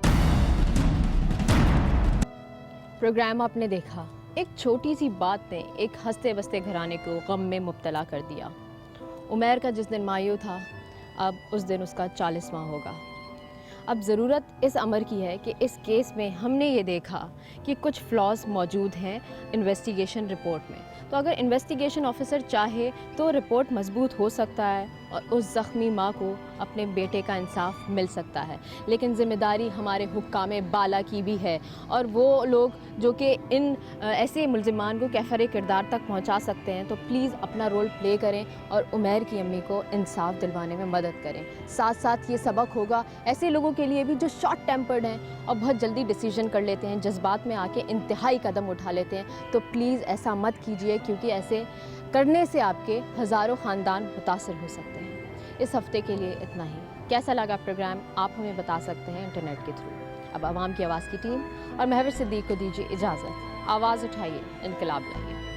प्रोग्राम आपने देखा, एक छोटी सी बात ने एक हंसते बसते घराने को गम में मुब्तला कर दिया। उमैर का जिस दिन मायूं था, अब उस दिन उसका 40वां होगा। अब ज़रूरत इस अमर की है कि इस केस में हमने ये देखा कि कुछ फ्लॉज मौजूद हैं इन्वेस्टिगेशन रिपोर्ट में। तो अगर इन्वेस्टिगेशन ऑफिसर चाहे तो रिपोर्ट मजबूत हो सकता है और उस ज़ख्मी माँ को अपने बेटे का इंसाफ मिल सकता है। लेकिन ज़िम्मेदारी हमारे हुक्काम बाला की भी है, और वो लोग जो कि इन ऐसे मुल्ज़िमान को कैफर किरदार तक पहुँचा सकते हैं, तो प्लीज़ अपना रोल प्ले करें और उमैर की अम्मी को इंसाफ दिलवाने में मदद करें। साथ साथ ये सबक होगा ऐसे लोगों के लिए भी जो शॉर्ट टेम्पर्ड हैं और बहुत जल्दी डिसीजन कर लेते हैं, जज्बात में आके इंतहाई कदम उठा लेते हैं। तो प्लीज़ ऐसा मत कीजिए, क्योंकि ऐसे करने से आपके हज़ारों ख़ानदान मुतासर हो सकते हैं। इस हफ़्ते के लिए इतना ही। कैसा लगा प्रोग्राम आप हमें बता सकते हैं इंटरनेट के थ्रू। अब आवाम की आवाज़ की टीम और महवर सिद्दीक को दीजिए इजाज़त। आवाज़ उठाइए, इनकलाब लाइए।